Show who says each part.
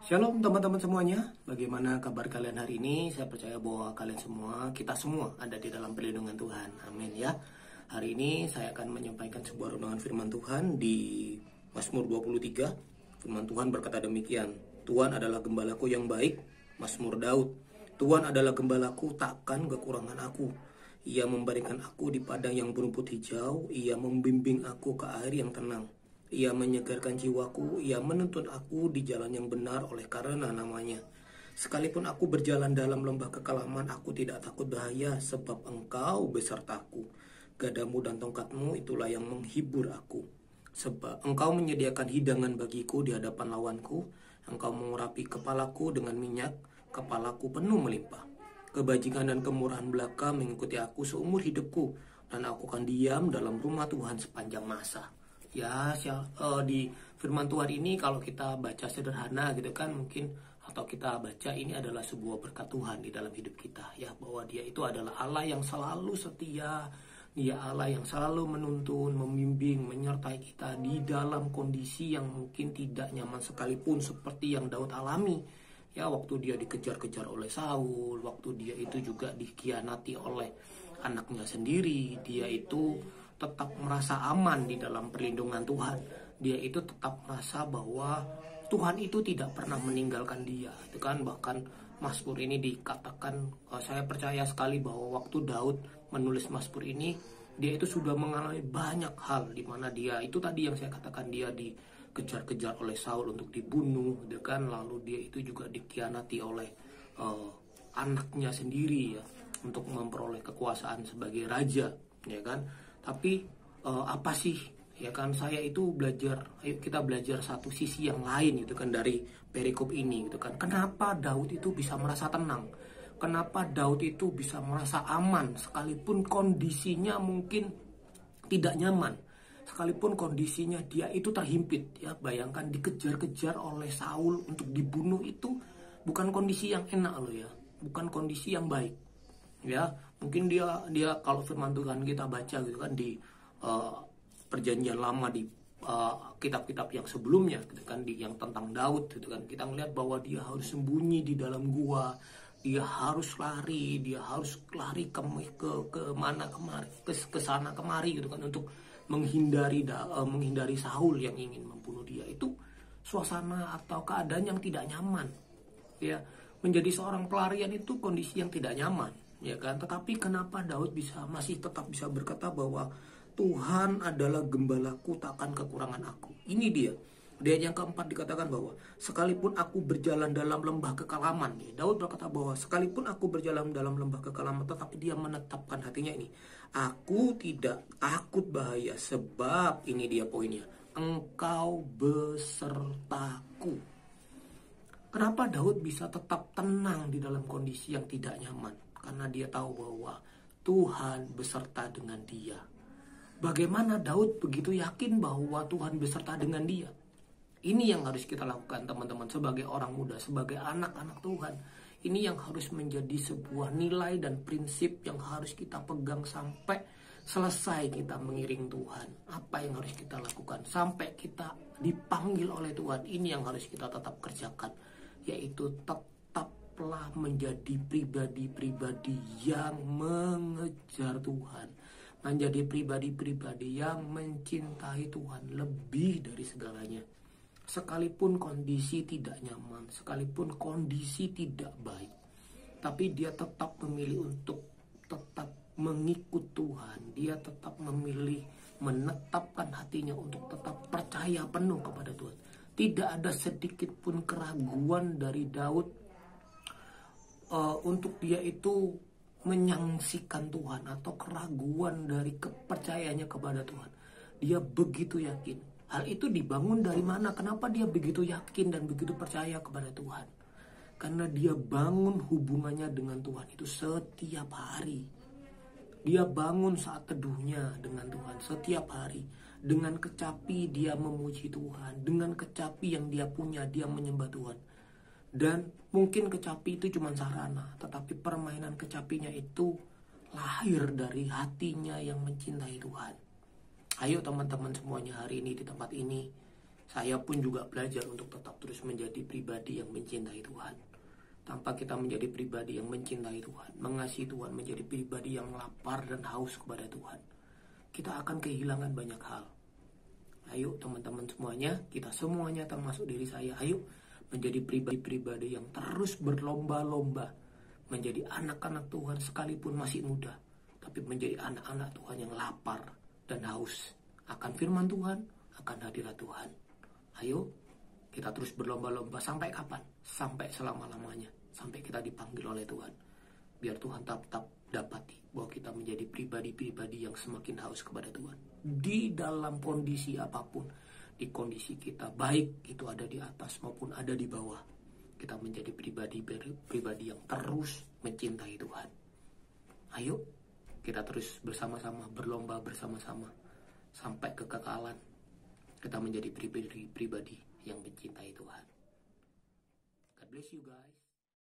Speaker 1: Shalom teman-teman semuanya, bagaimana kabar kalian hari ini? Saya percaya bahwa kalian semua, kita semua ada di dalam perlindungan Tuhan, amin ya. Hari ini saya akan menyampaikan sebuah renungan firman Tuhan di Mazmur 23. Firman Tuhan berkata demikian, Tuhan adalah gembalaku yang baik, Mazmur Daud. Tuhan adalah gembalaku, takkan kekurangan aku. Ia memberikan aku di padang yang berumput hijau, Ia membimbing aku ke air yang tenang. Ia menyegarkan jiwaku, Ia menuntun aku di jalan yang benar oleh karena namanya. Sekalipun aku berjalan dalam lembah kekelaman, aku tidak takut bahaya, sebab Engkau besertaku. Gadamu dan tongkatmu itulah yang menghibur aku. Sebab Engkau menyediakan hidangan bagiku di hadapan lawanku, Engkau mengurapi kepalaku dengan minyak, kepalaku penuh melimpah. Kebajikan dan kemurahan belaka mengikuti aku seumur hidupku, dan aku akan diam dalam rumah Tuhan sepanjang masa. Ya, di firman Tuhan ini kalau kita baca sederhana gitu kan mungkin, atau kita baca ini adalah sebuah berkat Tuhan di dalam hidup kita ya, bahwa Dia itu adalah Allah yang selalu setia, Dia Allah yang selalu menuntun, membimbing, menyertai kita di dalam kondisi yang mungkin tidak nyaman sekalipun, seperti yang Daud alami ya, waktu dia dikejar-kejar oleh Saul, waktu dia itu juga dikhianati oleh anaknya sendiri, dia itu tetap merasa aman di dalam perlindungan Tuhan. Dia itu tetap merasa bahwa Tuhan itu tidak pernah meninggalkan dia. Itu kan bahkan Mazmur ini dikatakan, saya percaya sekali bahwa waktu Daud menulis Mazmur ini, dia itu sudah mengalami banyak hal di mana dia itu tadi yang saya katakan, dia dikejar-kejar oleh Saul untuk dibunuh, gitu kan. Lalu dia itu juga dikhianati oleh anaknya sendiri ya, untuk memperoleh kekuasaan sebagai raja, ya kan. Tapi apa sih ya kan, saya itu belajar, ayo kita belajar satu sisi yang lain gitu kan dari perikop ini gitu kan. Kenapa Daud itu bisa merasa tenang? Kenapa Daud itu bisa merasa aman sekalipun kondisinya mungkin tidak nyaman? Sekalipun kondisinya dia itu terhimpit ya, bayangkan dikejar-kejar oleh Saul untuk dibunuh, itu bukan kondisi yang enak loh ya, bukan kondisi yang baik. Ya, mungkin dia kalau firman Tuhan kita baca gitu kan di perjanjian lama, di kitab-kitab yang sebelumnya gitu kan, di yang tentang Daud gitu kan, kita melihat bahwa dia harus sembunyi di dalam gua, dia harus lari ke mana kemari, ke sana kemari gitu kan, untuk menghindari Saul yang ingin membunuh dia. Itu suasana atau keadaan yang tidak nyaman ya. Menjadi seorang pelarian itu kondisi yang tidak nyaman ya kan. Tetapi kenapa Daud masih tetap bisa berkata bahwa Tuhan adalah gembalaku, takkan kekurangan aku. Ini dia. Di ayat yang keempat dikatakan bahwa sekalipun aku berjalan dalam lembah kekelaman, Daud berkata bahwa sekalipun aku berjalan dalam lembah kekelaman, tetapi dia menetapkan hatinya ini, aku tidak takut bahaya, sebab ini dia poinnya, Engkau besertaku. Kenapa Daud bisa tetap tenang di dalam kondisi yang tidak nyaman? Karena dia tahu bahwa Tuhan beserta dengan dia. Bagaimana Daud begitu yakin bahwa Tuhan beserta dengan dia? Ini yang harus kita lakukan teman-teman, sebagai orang muda, sebagai anak-anak Tuhan. Ini yang harus menjadi sebuah nilai dan prinsip yang harus kita pegang sampai selesai kita mengiring Tuhan. Apa yang harus kita lakukan sampai kita dipanggil oleh Tuhan? Ini yang harus kita tetap kerjakan, yaitu tetaplah menjadi pribadi-pribadi yang mengejar Tuhan, menjadi pribadi-pribadi yang mencintai Tuhan lebih dari segalanya. Sekalipun kondisi tidak nyaman, sekalipun kondisi tidak baik, tapi dia tetap memilih untuk tetap mengikut Tuhan. Dia tetap memilih menetapkan hatinya untuk tetap percaya penuh kepada Tuhan. Tidak ada sedikit pun keraguan dari Daud untuk dia itu menyangsikan Tuhan, atau keraguan dari kepercayaannya kepada Tuhan. Dia begitu yakin. Hal itu dibangun dari mana? Kenapa dia begitu yakin dan begitu percaya kepada Tuhan? Karena dia bangun hubungannya dengan Tuhan itu setiap hari. Dia bangun saat teduhnya dengan Tuhan setiap hari. Dengan kecapi dia memuji Tuhan. Dengan kecapi yang dia punya, dia menyembah Tuhan. Dan mungkin kecapi itu cuma sarana, tetapi permainan kecapinya itu lahir dari hatinya yang mencintai Tuhan. Ayo teman-teman semuanya hari ini di tempat ini, Saya pun juga belajar untuk tetap terus menjadi pribadi yang mencintai Tuhan. Tanpa kita menjadi pribadi yang mencintai Tuhan, mengasihi Tuhan, menjadi pribadi yang lapar dan haus kepada Tuhan, kita akan kehilangan banyak hal. Ayo teman-teman semuanya, kita semuanya termasuk diri saya, ayo menjadi pribadi-pribadi yang terus berlomba-lomba menjadi anak-anak Tuhan sekalipun masih muda, tapi menjadi anak-anak Tuhan yang lapar dan haus akan firman Tuhan, akan hadirat Tuhan. Ayo kita terus berlomba-lomba sampai kapan? Sampai selama-lamanya, sampai kita dipanggil oleh Tuhan. Biar Tuhan tetap dapati bahwa kita menjadi pribadi-pribadi yang semakin haus kepada Tuhan. Di dalam kondisi apapun, di kondisi kita, baik itu ada di atas maupun ada di bawah, kita menjadi pribadi yang terus mencintai Tuhan. Ayo kita terus bersama-sama, berlomba bersama-sama sampai kekekalan. Kita menjadi pribadi yang mencintai Tuhan. God bless you guys.